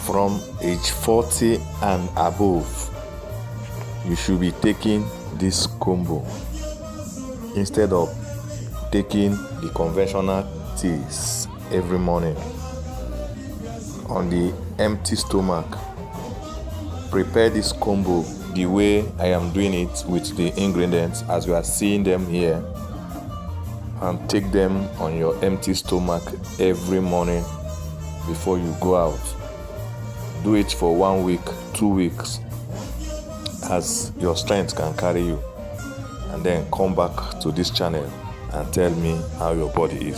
from age 40 and above, you should be taking this combo instead of taking the conventional teas every morning on the empty stomach. Prepare this combo the way I am doing it with the ingredients as you are seeing them here, and take them on your empty stomach every morning before you go out. Do it for 1 week, 2 weeks, as your strength can carry you, and then come back to this channel and tell me how your body is.